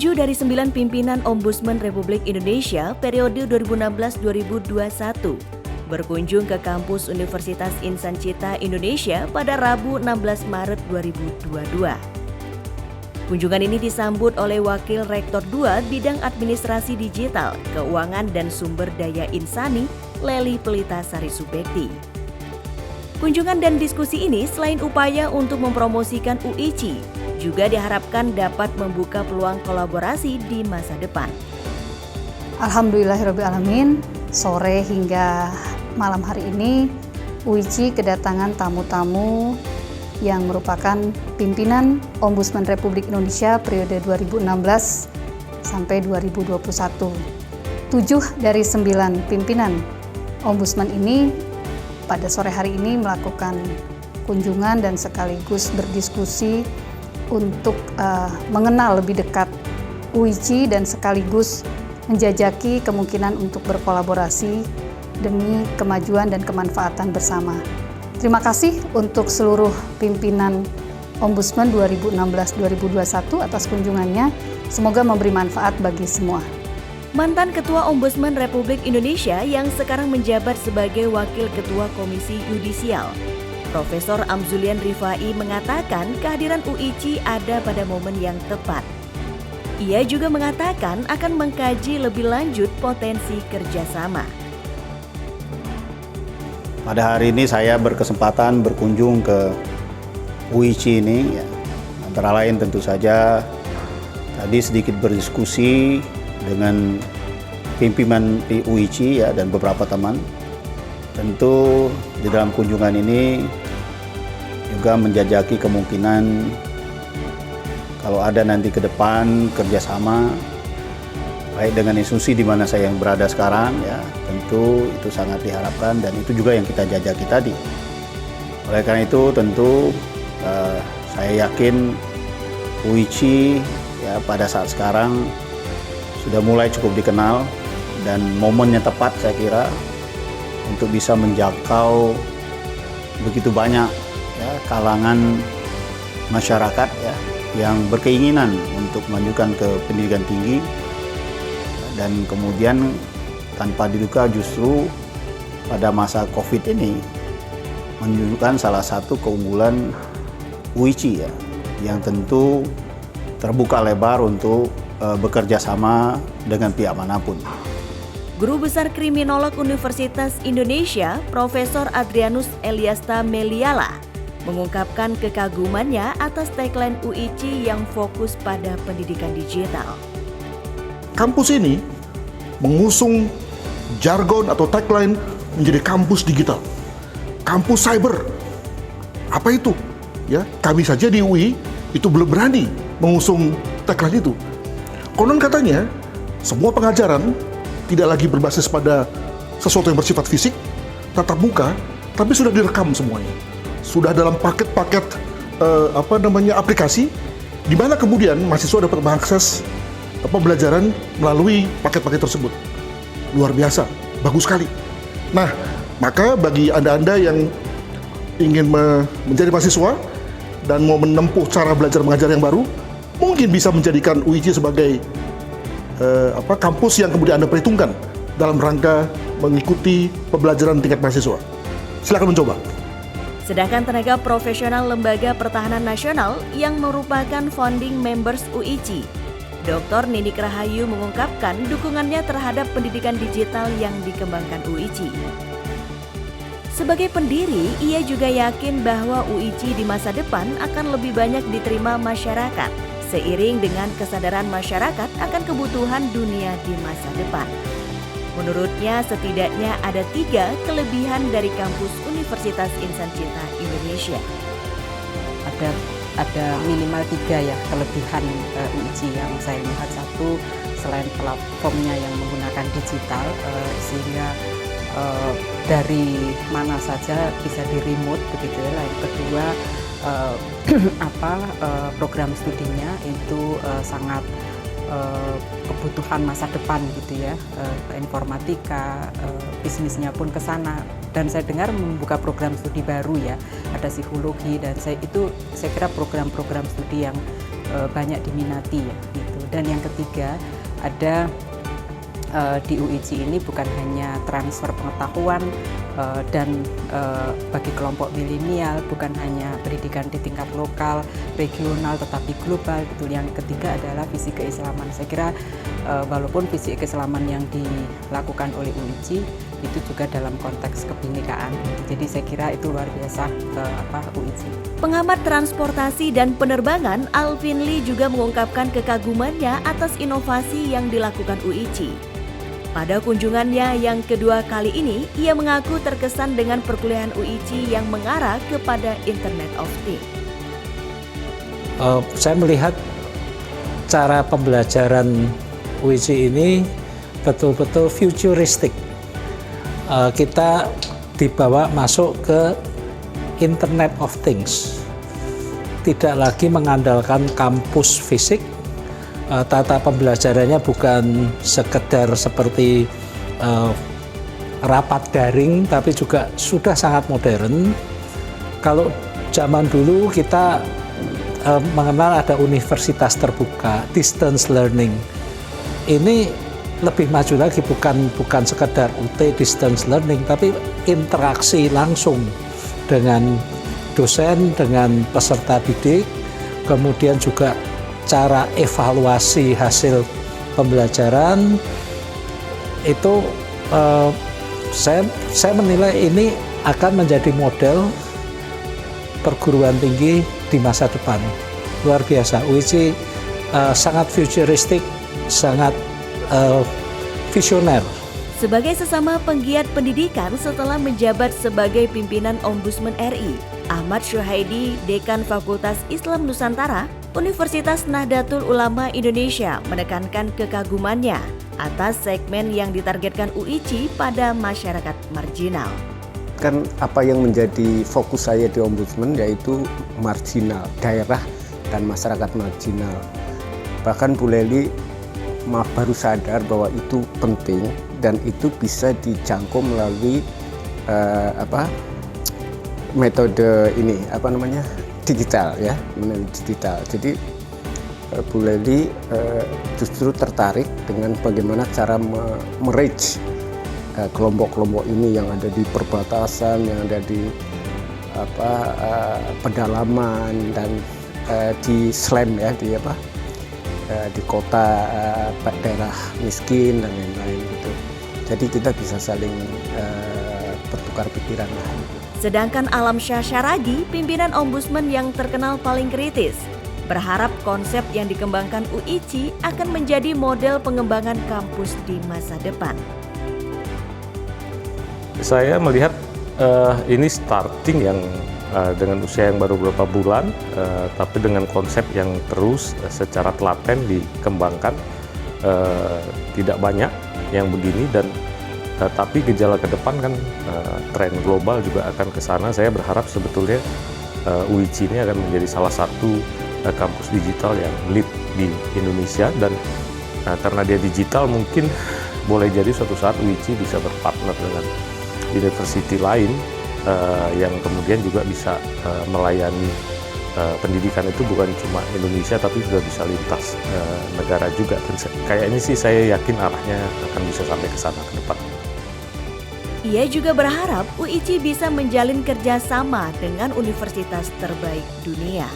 7 dari 9 pimpinan Ombudsman Republik Indonesia periode 2016-2021 berkunjung ke kampus Universitas Insan Cita Indonesia pada Rabu 16 Maret 2022. Kunjungan ini disambut oleh Wakil Rektor 2 Bidang Administrasi Digital, Keuangan dan Sumber Daya Insani, Lely Pelita Sari Subekti. Kunjungan dan diskusi ini selain upaya untuk mempromosikan UICI, juga diharapkan dapat membuka peluang kolaborasi di masa depan. Alhamdulillahirrabbilalamin, sore hingga malam hari ini UICI kedatangan tamu-tamu yang merupakan pimpinan Ombudsman Republik Indonesia periode 2016 sampai 2021. 7 dari 9 pimpinan Ombudsman ini pada sore hari ini melakukan kunjungan dan sekaligus berdiskusi untuk mengenal lebih dekat UICI dan sekaligus menjajaki kemungkinan untuk berkolaborasi demi kemajuan dan kemanfaatan bersama. Terima kasih untuk seluruh pimpinan Ombudsman 2016-2021 atas kunjungannya. Semoga memberi manfaat bagi semua. Mantan Ketua Ombudsman Republik Indonesia yang sekarang menjabat sebagai Wakil Ketua Komisi Yudisial, Profesor Amzulian Rifai mengatakan kehadiran UICI ada pada momen yang tepat. Ia juga mengatakan akan mengkaji lebih lanjut potensi kerjasama. Pada hari ini saya berkesempatan berkunjung ke UICI ini, ya. Antara lain tentu saja tadi sedikit berdiskusi dengan pimpinan UICI ya, dan beberapa teman. Tentu di dalam kunjungan ini juga menjajaki kemungkinan kalau ada nanti ke depan kerjasama baik dengan institusi di mana saya yang berada sekarang, ya tentu itu sangat diharapkan dan itu juga yang kita jajaki tadi. Oleh karena itu tentu saya yakin UICI ya pada saat sekarang sudah mulai cukup dikenal dan momennya tepat saya kira untuk bisa menjangkau begitu banyak ya, kalangan masyarakat ya, yang berkeinginan untuk melanjutkan ke pendidikan tinggi dan kemudian tanpa diduga justru pada masa COVID ini menunjukkan salah satu keunggulan UICI ya, yang tentu terbuka lebar untuk bekerja sama dengan pihak manapun. Guru Besar Kriminolog Universitas Indonesia, Profesor Adrianus Eliasta Meliala, mengungkapkan kekagumannya atas tagline UICI yang fokus pada pendidikan digital. Kampus ini mengusung jargon atau tagline menjadi kampus digital, kampus cyber. Apa itu? Ya, kami saja di UI itu belum berani mengusung tagline itu. Konon katanya semua pengajaran tidak lagi berbasis pada sesuatu yang bersifat fisik, tatap muka, tapi sudah direkam semuanya. Sudah dalam paket-paket aplikasi, di mana kemudian mahasiswa dapat mengakses pembelajaran melalui paket-paket tersebut. Luar biasa, bagus sekali. Nah, maka bagi Anda-Anda yang ingin menjadi mahasiswa dan mau menempuh cara belajar mengajar yang baru, mungkin bisa menjadikan UICI sebagai kampus yang kemudian Anda perhitungkan dalam rangka mengikuti pembelajaran tingkat mahasiswa. Silakan mencoba. Sedangkan tenaga profesional Lembaga Pertahanan Nasional yang merupakan founding members UICI, Dr. Ninik Rahayu mengungkapkan dukungannya terhadap pendidikan digital yang dikembangkan UICI. Sebagai pendiri, ia juga yakin bahwa UICI di masa depan akan lebih banyak diterima masyarakat, seiring dengan kesadaran masyarakat akan kebutuhan dunia di masa depan. Menurutnya, setidaknya ada 3 kelebihan dari kampus Universitas Insan Cita Indonesia. Ada minimal 3 ya kelebihan UICI yang saya lihat. Satu, selain platformnya yang menggunakan digital, sehingga dari mana saja bisa di remote begitu ya. Yang kedua, program studinya itu sangat kebutuhan masa depan gitu ya, informatika, bisnisnya pun ke sana. Dan saya dengar membuka program studi baru ya, ada psikologi dan saya kira program-program studi yang banyak diminati ya gitu. Dan yang ketiga, ada di UIC ini bukan hanya transfer pengetahuan dan bagi kelompok milenial, bukan hanya pendidikan di tingkat lokal, regional, tetapi global. Gitu. Yang ketiga adalah visi keislaman. Saya kira walaupun visi keislaman yang dilakukan oleh UIC itu juga dalam konteks kebinekaan. Jadi saya kira itu luar biasa UIC. Pengamat transportasi dan penerbangan Alvin Lee juga mengungkapkan kekagumannya atas inovasi yang dilakukan UIC. Pada kunjungannya yang kedua kali ini, ia mengaku terkesan dengan perkuliahan UIC yang mengarah kepada Internet of Things. Saya melihat cara pembelajaran UIC ini betul-betul futuristik. Kita dibawa masuk ke Internet of Things. Tidak lagi mengandalkan kampus fisik. Tata pembelajarannya bukan sekedar seperti rapat daring, tapi juga sudah sangat modern. Kalau zaman dulu kita mengenal ada universitas terbuka, distance learning. Ini lebih maju lagi, bukan sekedar UT distance learning, tapi interaksi langsung dengan dosen, dengan peserta didik, kemudian juga cara evaluasi hasil pembelajaran. Itu saya menilai ini akan menjadi model perguruan tinggi di masa depan. Luar biasa, UIC sangat futuristik, sangat visioner. Sebagai sesama penggiat pendidikan setelah menjabat sebagai pimpinan Ombudsman RI, Ahmad Syuhaidi, Dekan Fakultas Islam Nusantara, Universitas Nahdlatul Ulama Indonesia menekankan kekagumannya atas segmen yang ditargetkan UIC pada masyarakat marginal. Kan apa yang menjadi fokus saya di Ombudsman yaitu marginal, daerah dan masyarakat marginal. Bahkan Bu Lely baru sadar bahwa itu penting dan itu bisa dijangkau melalui metode ini digital ya, digital. Jadi Bu Lely justru tertarik dengan bagaimana cara merage kelompok-kelompok ini yang ada di perbatasan, yang ada di pedalaman dan di slum ya, di kota, daerah miskin dan lain-lain gitu. Jadi kita bisa saling bertukar pikiran lah. Sedangkan Alam Syah Syaragi, pimpinan Ombudsman yang terkenal paling kritis, berharap konsep yang dikembangkan UIC akan menjadi model pengembangan kampus di masa depan. Saya melihat ini starting yang dengan usia yang baru beberapa bulan, tapi dengan konsep yang terus secara telaten dikembangkan. Tidak banyak yang begini, dan tapi gejala ke depan kan tren global juga akan ke sana. Saya berharap sebetulnya UIC ini akan menjadi salah satu kampus digital yang lead di Indonesia, dan karena dia digital mungkin boleh jadi suatu saat UIC bisa berpartner dengan university lain yang kemudian juga bisa melayani pendidikan itu bukan cuma Indonesia tapi sudah bisa lintas negara juga. Dan kayaknya sih saya yakin arahnya akan bisa sampai ke sana ke depan. Ia juga berharap UIC bisa menjalin kerjasama dengan universitas terbaik dunia.